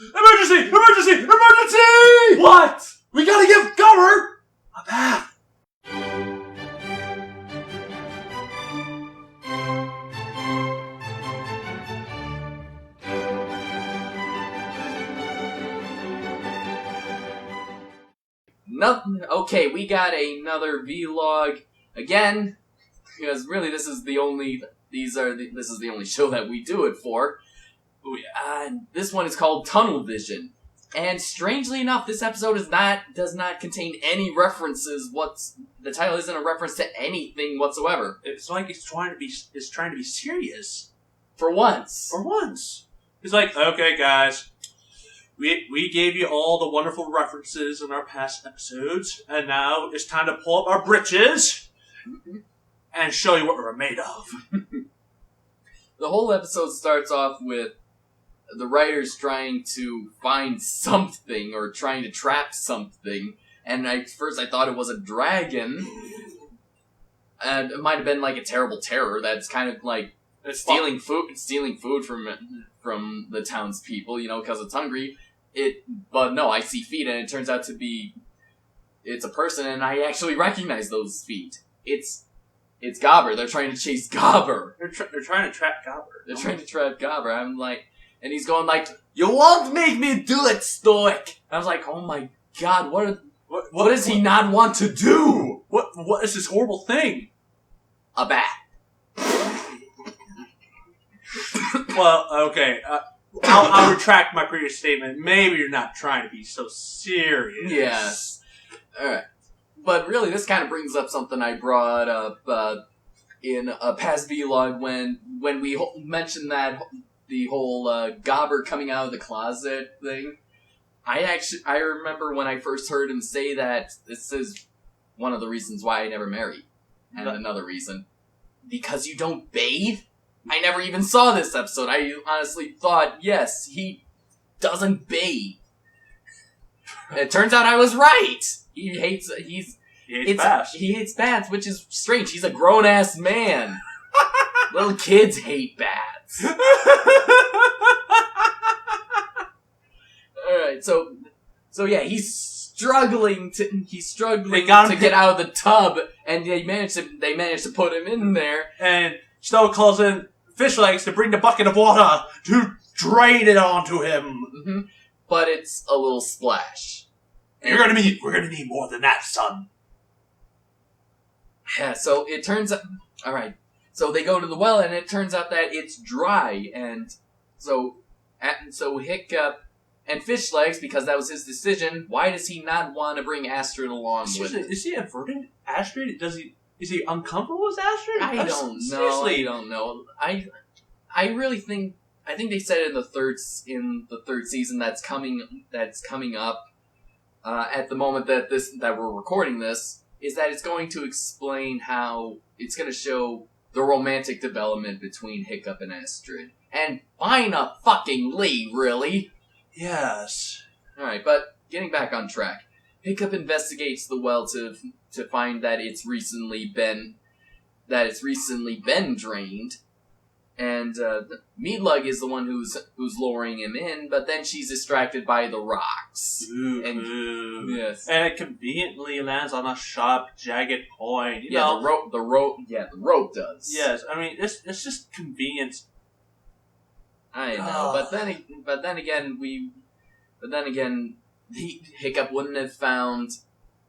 Emergency! Emergency! Emergency! What? We gotta give Gobber a bath. Nothing. Okay, we got another vlog again, because really this is the only show that we do it for. This one is called Tunnel Vision, and strangely enough, this episode does not contain any references. The title isn't a reference to anything whatsoever. It's like it's trying to be serious For once. for once. It's like, okay, guys. We gave you all the wonderful references in our past episodes, and now it's time to pull up our britches and show you what we're made of. The whole episode starts off with the writers trying to find something, or trying to trap something, and at first I thought it was a dragon, and it might have been like a terrible terror that's kind of like stealing food from the townspeople, because it's hungry. But no, I see feet, and it turns out to be it's a person, and I actually recognize those feet. It's Gobber. They're trying to chase Gobber. They're trying to trap Gobber. They're trying to trap Gobber. I'm like, and he's going like, "You won't make me do it, Stoic." I was like, "Oh my god, what does he not want to do? What is this horrible thing?" A bat. Well, okay. I'll retract my previous statement. Maybe you're not trying to be so serious. Yes. Alright. But really, this kind of brings up something I brought up in a past vlog when we mentioned that the whole Gobber coming out of the closet thing. I remember when I first heard him say that this is one of the reasons why I never married. And another reason. Because you don't bathe? I never even saw this episode. I honestly thought, yes, he doesn't bathe. It turns out I was right. He hates baths. He hates baths, which is strange. He's a grown-ass man. Little kids hate baths. Alright, so yeah, he's struggling to get out of the tub, and they managed to put him in there, and Snow calls in Fish Legs to bring the bucket of water to drain it onto him. Mm-hmm. But it's a little splash. We're gonna need more than that, son. Yeah, so it turns out... Alright, so they go to the well, and it turns out that it's dry, and so Hiccup and Fish Legs, because that was his decision, why does he not want to bring Astrid along with him? Is he averted? Astrid? Is he uncomfortable with Astrid? I don't know. I really think they said in the third season that's coming up at the moment that we're recording this, is that it's going to explain how it's going to show the romantic development between Hiccup and Astrid. And fine-a-fucking-ly, really. Yes. Alright, but getting back on track. Hiccup investigates the well to find that it's recently been drained, and Meatlug is the one who's lowering him in, but then she's distracted by the rocks. Yes, and it conveniently lands on a sharp, jagged point. The rope does. Yes, I mean it's just convenience. I know, but then again, Hiccup wouldn't have found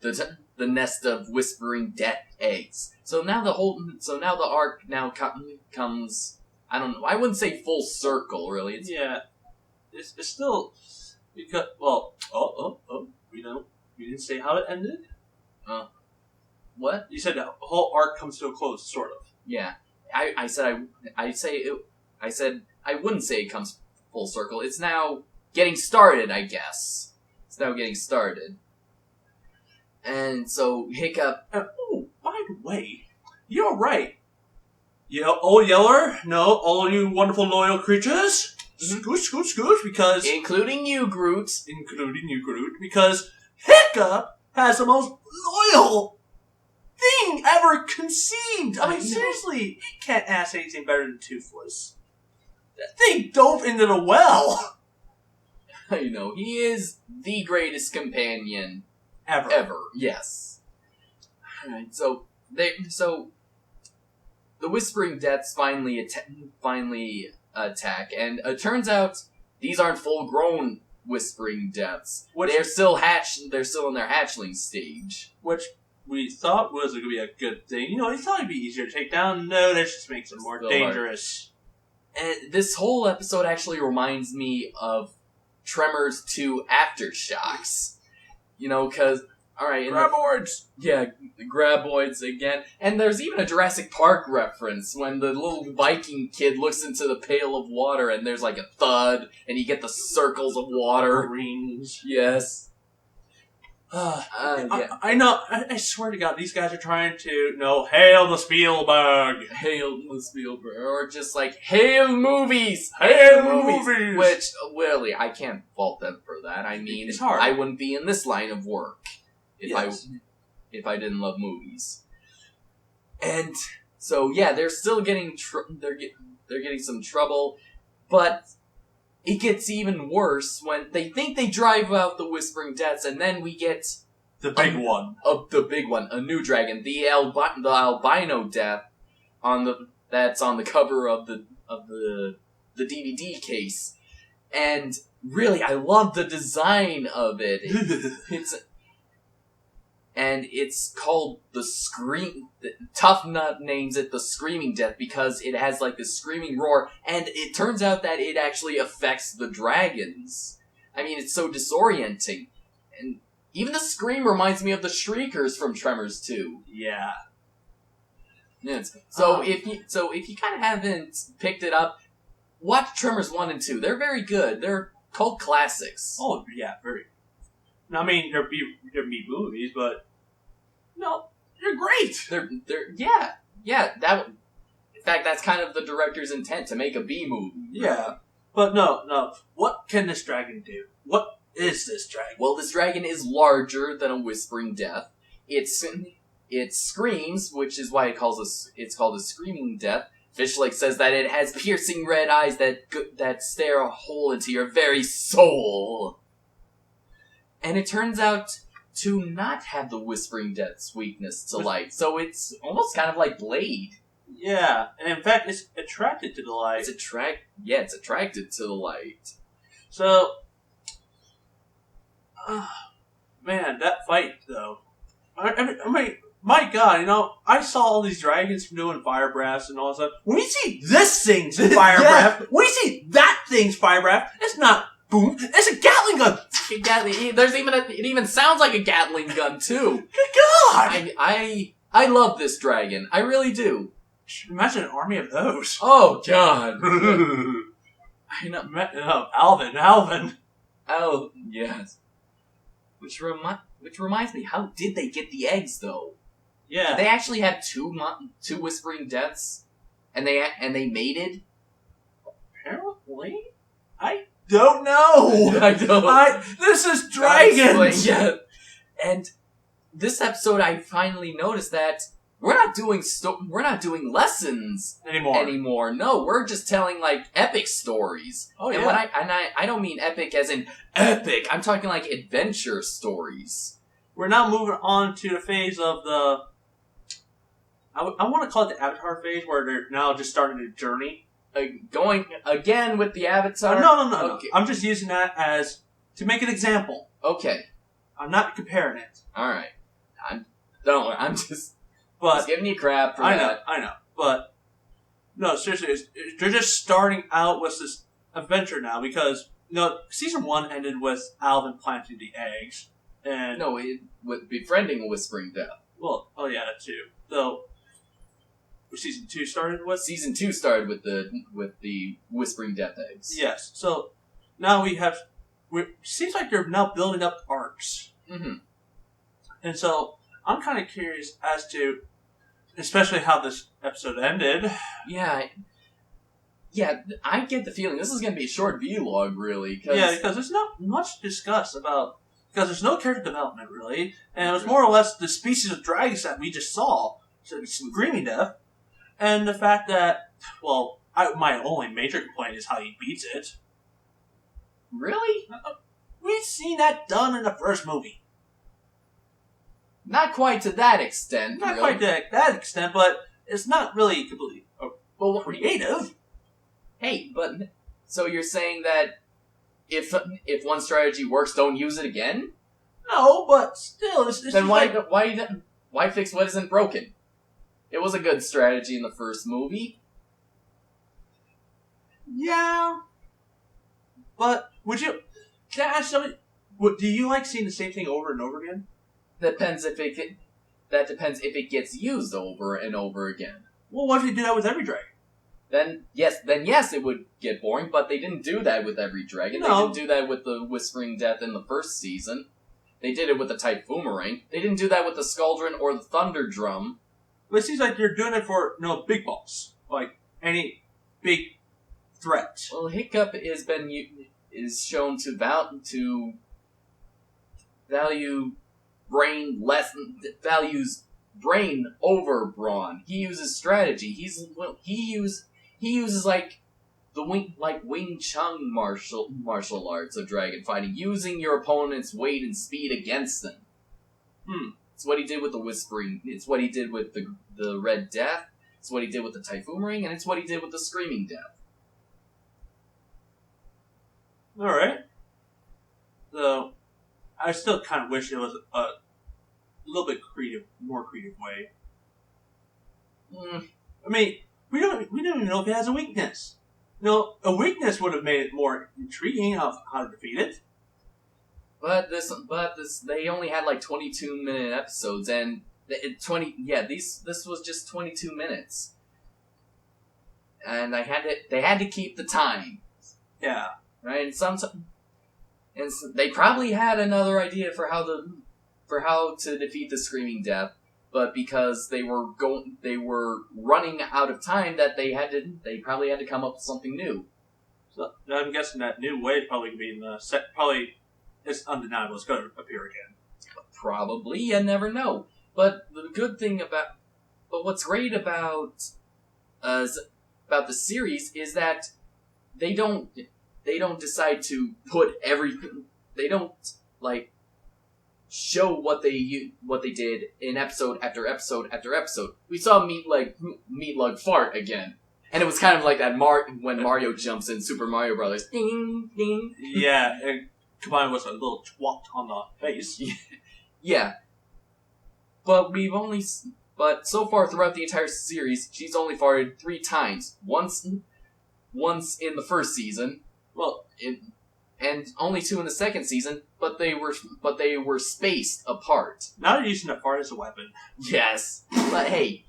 the nest of whispering death eggs. So now the arc comes. I don't know. I wouldn't say full circle, really. It's still because we didn't say how it ended. What? You said the whole arc comes to a close, sort of. Yeah, I said I wouldn't say it comes full circle. It's now getting started, I guess. It's now getting started. And so Hiccup... oh, by the way, you're right. Old Yeller, all you wonderful loyal creatures, scooch, because... Including you, Groot, because Hiccup has the most loyal thing ever conceived. I mean, seriously, he can't ask anything better than Toothless. That thing dove into the well. You know, he is the greatest companion Ever. Yes. Alright, so the Whispering Deaths finally attack, and it turns out these aren't full-grown Whispering Deaths. They're still in their hatchling stage. Which we thought was going to be a good thing. You know, we thought it'd be easier to take down. No, that just makes them more dangerous. And this whole episode actually reminds me of Tremors 2 Aftershocks. You know, because... Alright, Graboids! Yeah, the Graboids again. And there's even a Jurassic Park reference when the little Viking kid looks into the pail of water and there's like a thud and you get the circles of water. Rings. Yes. Yeah. I know. I swear to God, these guys are trying to, hail the Spielberg. Hail the Spielberg. Or just like, hail movies! Hail movies! Which, really, I can't fault them for that. I mean, it's hard. I wouldn't be in this line of work if I didn't love movies. And so, yeah, they're still getting they're getting some trouble, but it gets even worse when they think they drive out the Whispering Deaths, and then we get the big one, a new dragon, the albino death that's on the cover of the DVD case, and really, I love the design of it. It's called the Scream... Tough Nut names it the Screaming Death because it has, like, this screaming roar, and it turns out that it actually affects the dragons. I mean, it's so disorienting. And even the scream reminds me of the Shriekers from Tremors 2. Yeah. Yes. So if you kind of haven't picked it up, watch Tremors 1 and 2. They're very good. They're cult classics. Oh, yeah, very. I mean, they're B movies, but no, they're great. Yeah. In fact, that's kind of the director's intent, to make a B movie. Yeah, but no. What can this dragon do? What is this dragon? Well, this dragon is larger than a Whispering Death. It screams, which is why it's called a Screaming Death. Fishlick says that it has piercing red eyes that stare a hole into your very soul. And it turns out to not have the Whispering Death's weakness to light, so it's almost kind of like Blade. Yeah, and in fact, it's attracted to the light. It's attracted to the light. So, man, that fight though. I mean, my God, I saw all these dragons doing fire breaths and all that stuff. When we see this thing's fire breath, when we see that thing's fire breath, it's not boom, it's a Gatling gun. It even sounds like a Gatling gun too. Good God! I love this dragon. I really do. Imagine an army of those. Oh God! I know. Alvin. Oh yes. Which reminds me, how did they get the eggs though? Yeah. Did they actually have two Whispering Deaths, and they mated? Apparently, I don't know. I don't. This is dragons. Yeah. And this episode, I finally noticed that we're not doing lessons anymore. No, we're just telling like epic stories. Oh yeah. And I don't mean epic as in epic. I'm talking like adventure stories. We're now moving on to the phase of the. I want to call it the Avatar phase, where they're now just starting a journey. Going again with the Avatar? No. Okay. I'm just using that as to make an example. Okay. I'm not comparing it. Alright. I'm just giving you crap for that. I know. But, no, seriously, they're just starting out with this adventure now because, season 1 ended with Alvin planting the eggs. And with befriending a Whispering Death. Well, oh yeah, that too. So, season 2 started with? Season 2 started with the Whispering Death eggs. Yes. So, now seems like they're now building up arcs. Mm-hmm. And so, I'm kind of curious as to, especially how this episode ended. Yeah, I get the feeling this is going to be a short vlog, really. Because there's not much discussed about... Because there's no character development, really. And it was more or less the species of dragons that we just saw. So, Screaming Death. And the fact that, my only major complaint is how he beats it. Really? We've seen that done in the first movie. Not quite to that extent. Not really. quite to that extent, but it's not really completely creative. Hey, but so you're saying that if one strategy works, don't use it again? No, but still, it's then why fix what isn't broken? It was a good strategy in the first movie. Yeah, but can I ask something? Do you like seeing the same thing over and over again? That depends if it gets used over and over again. Well, what if you do that with every dragon? Then yes, it would get boring. But they didn't do that with every dragon. No. They didn't do that with the Whispering Death in the first season. They did it with the Typhoomerang. They didn't do that with the Skuldron or the Thunder Drum. But it seems like you're doing it for big boss, like any big threat. Well, Hiccup is shown to value brain values brain over brawn. He uses strategy. He uses like the Wing Chun martial arts of dragon fighting, using your opponent's weight and speed against them. It's what he did with the Whispering. It's what he did with the Red Death. It's what he did with the Typhoomerang, and it's what he did with the Screaming Death. All right. So, I still kind of wish it was a little bit more creative way. I mean, we don't even know if it has a weakness. A weakness would have made it more intriguing of how to defeat it. But they only had like 22-minute episodes, and this was just 22 minutes, and they had to keep the time. Yeah. Right, and they probably had another idea for how to defeat the Screaming Death, but because they were running out of time, that they probably had to come up with something new. So I'm guessing that new way probably be in the set. Probably it's undeniable. It's going to appear again. Probably, you never know. But what's great about the series is that they don't decide to put everything. They don't show what they did in episode after episode after episode. We saw Meatlug fart again, and it was kind of like that when Mario jumps in Super Mario Brothers. Ding ding. Yeah, and combined with a little twat on the face. Yeah, but so far throughout the entire series, she's only farted 3 times. Once in the first season. Well, and only 2 in the second season, but they were spaced apart. Now they're using the fart as a weapon. Yes, but hey,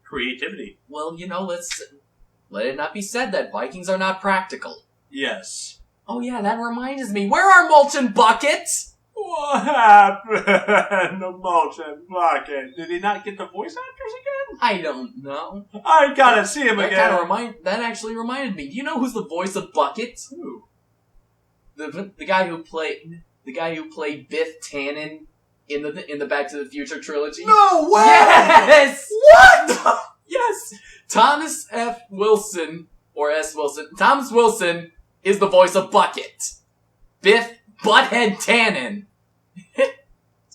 creativity. Well, let it not be said that Vikings are not practical. Yes. Oh yeah, that reminds me. Where are Mulch and Bucket? What happened to Mulch and Bucket? Did he not get the voice actors again? I don't know. I gotta see him again. That actually reminded me. Do you know who's the voice of Bucket? Who? The guy who played Biff Tannen in the Back to the Future trilogy. No way! Yes. What? Yes. Thomas F. Wilson or S. Wilson. Thomas Wilson is the voice of Bucket. Biff Butthead Tannen.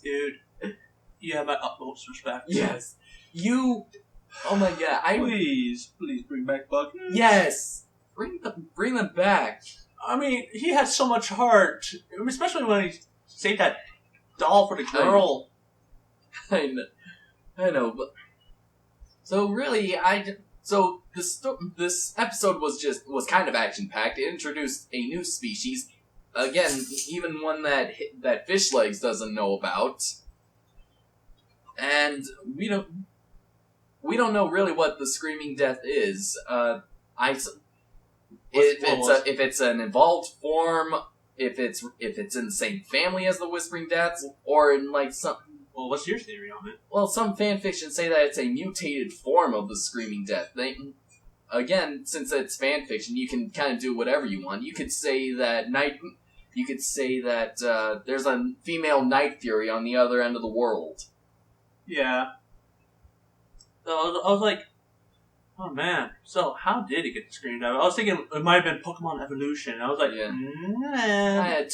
Dude, you have my utmost respect. Yes. Oh my god. Please bring back Bucket. Yes. Bring them back. I mean, he had so much heart, especially when he saved that doll for the girl. I know, but so really, this episode was kind of action packed. It introduced a new species, again, even one that Fish Legs doesn't know about, and we don't know really what the Screaming Death is. If it's an evolved form, if it's in the same family as the Whispering Deaths, or in some. Well, what's your theory on it? Well, some fanfiction say that it's a mutated form of the Screaming Death. Again, since it's fanfiction, you can kind of do whatever you want. You could say that there's a female Night Fury on the other end of the world. Yeah. So I was like, Oh man! So how did it get the screen dive? I was thinking it might have been Pokemon Evolution. I was like, yeah.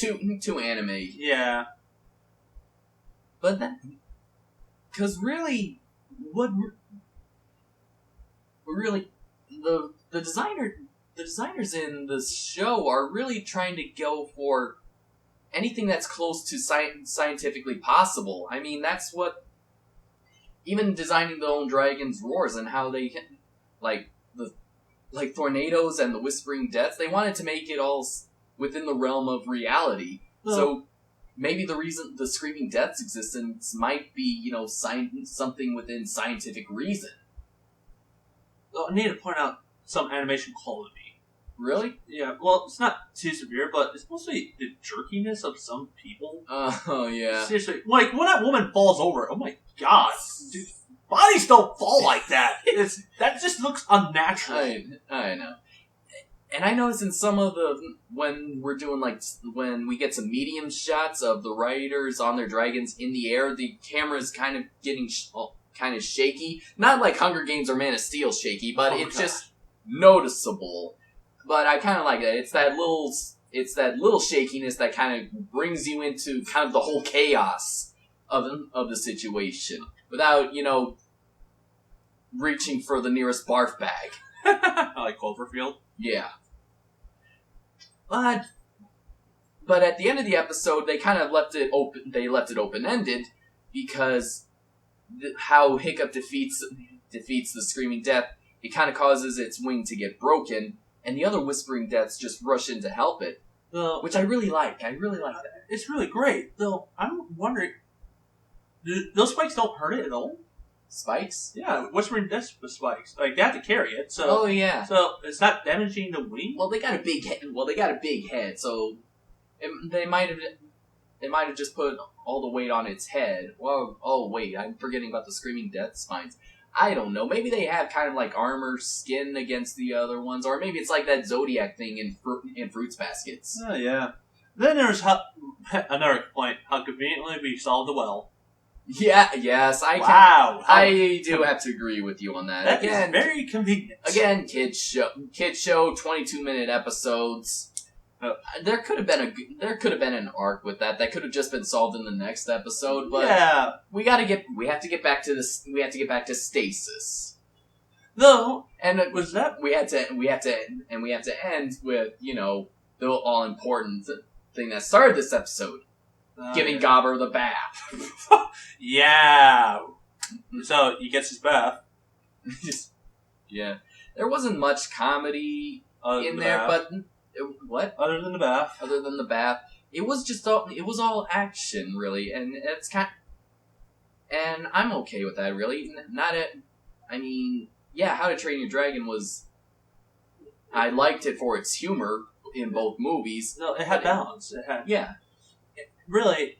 Too anime. Yeah. But that, because really, the designers in the show are really trying to go for anything that's close to scientifically possible. I mean, that's what even designing the own dragon's roars and how they can, like tornadoes and the whispering deaths. They wanted to make it all within the realm of reality. Well, so maybe the reason the screaming death's existence might be, something within scientific reason. Well, I need to point out some animation quality. Really? Yeah, well, it's not too severe, but it's mostly the jerkiness of some people. Oh, yeah. Seriously, like, when that woman falls over, oh my god, dude, bodies don't fall like that. That just looks unnatural. I know. And I noticed in some of when we're doing, when we get some medium shots of the riders on their dragons in the air, the camera's kind of getting kind of shaky. Not like Hunger Games or Man of Steel shaky, but it's just noticeable. But I kind of like that. It's that little shakiness that kind of brings you into kind of the whole chaos of the situation without, reaching for the nearest barf bag. Like Cloverfield? Yeah. But at the end of the episode, they kind of left it open. They left it open-ended because how Hiccup defeats the Screaming Death, it kind of causes its wing to get broken, and the other Whispering Deaths just rush in to help it, which I really like. I really like that. It's really great, though. I'm wondering, those spikes don't hurt it at all? Spikes? Yeah, Whispering Death with spikes. Like, they have to carry it, so... Oh, yeah. So, it's not damaging the wing? Well, they got a big head, so they might have just put all the weight on its head. Well, oh, wait, I'm forgetting about the Screaming Death spines. I don't know. Maybe they have kind of like armor skin against the other ones, or maybe it's like that Zodiac thing in Fruits Baskets. Oh, yeah. Then there's another point, how conveniently we solved the well. Yeah, yes, I do have to agree with you on that. That is very convenient. Again, kids show, 22-minute episodes. There could have been an arc with that. That could have just been solved in the next episode. But yeah, we have to get back to this. We have to get back to stasis. Though, and it was that we have to end with the all important thing that started this episode. Giving Gobber the bath. Yeah. So, he gets his bath. Yeah. There wasn't much comedy in there, but... What? Other than the bath. Other than the bath. It was all action, really, and it's and I'm okay with that, really. How to Train Your Dragon was... I liked it for its humor in both movies. No, it had balance. Yeah. Really,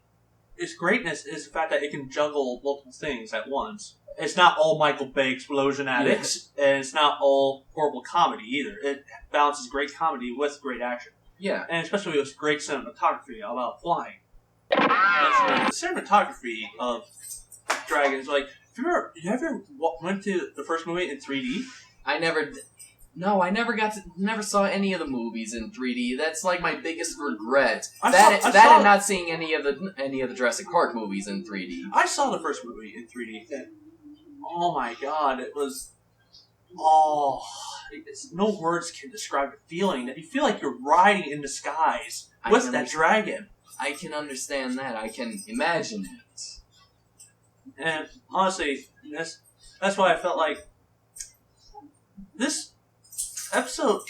its greatness is the fact that it can juggle multiple things at once. It's not all Michael Bay explosion addicts, and it's not all horrible comedy either. It balances great comedy with great action. Yeah. And especially with great cinematography about flying. And the cinematography of Dragons, like, you ever went to the first movie in 3D? I never saw any of the movies in 3D. That's like my biggest regret. And not seeing any of the Jurassic Park movies in 3D. I saw the first movie in 3D. And, oh my god, it was... no words can describe the feeling. That you feel like you're riding in the skies with that dragon. I can understand that. I can imagine it. And honestly, that's why I felt like this episode,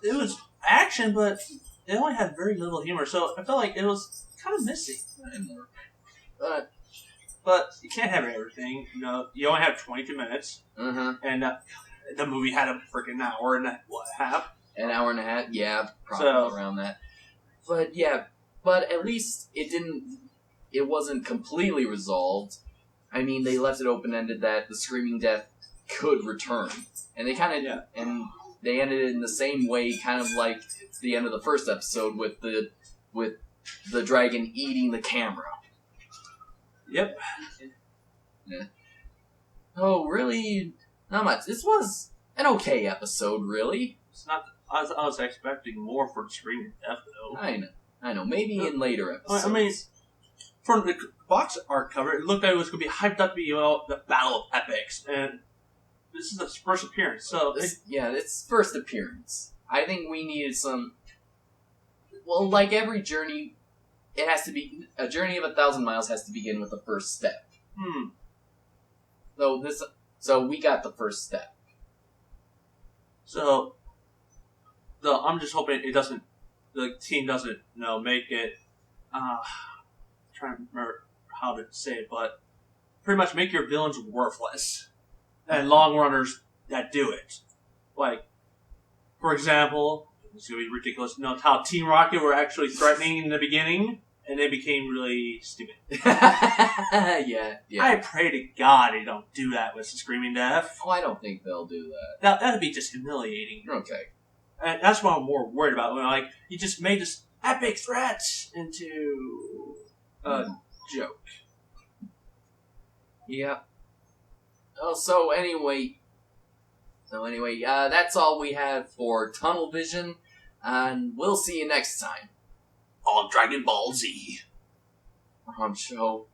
it was action, but it only had very little humor, so I felt like it was kind of missing. But you can't have everything. You only have 22 minutes, and the movie had a freaking hour and a half. An hour and a half, yeah, probably around that. But at least it wasn't completely resolved. I mean, they left it open-ended that the Screaming Death could return, and they kind of and they ended it in the same way, kind of like the end of the first episode with the dragon eating the camera. Yep. Yeah. Oh, really? Not much. This was an okay episode, really. It's not. I was expecting more for the Screaming Death, though. I know. Maybe in later episodes. I mean, from the box art cover, it looked like it was going to be hyped up to be the Battle of Epics, and this is its first appearance. So it's first appearance. I think we needed some. Well, like every journey, it has to be a journey of 1,000 miles has to begin with the first step. So we got the first step. So, I'm just hoping it doesn't. The team doesn't, make it. Trying to remember how to say it, but pretty much make your villains worthless, and long runners that do it. Like, for example, it's gonna be ridiculous. How Team Rocket were actually threatening in the beginning, and they became really stupid. yeah. I pray to God they don't do that with the Screaming Death. Oh, I don't think they'll do that. That'd be just humiliating. Okay. And that's what I'm more worried about. You just made this epic threat into a joke. Yeah. Oh, so anyway, that's all we have for Tunnel Vision, and we'll see you next time On Dragon Ball Z. on show.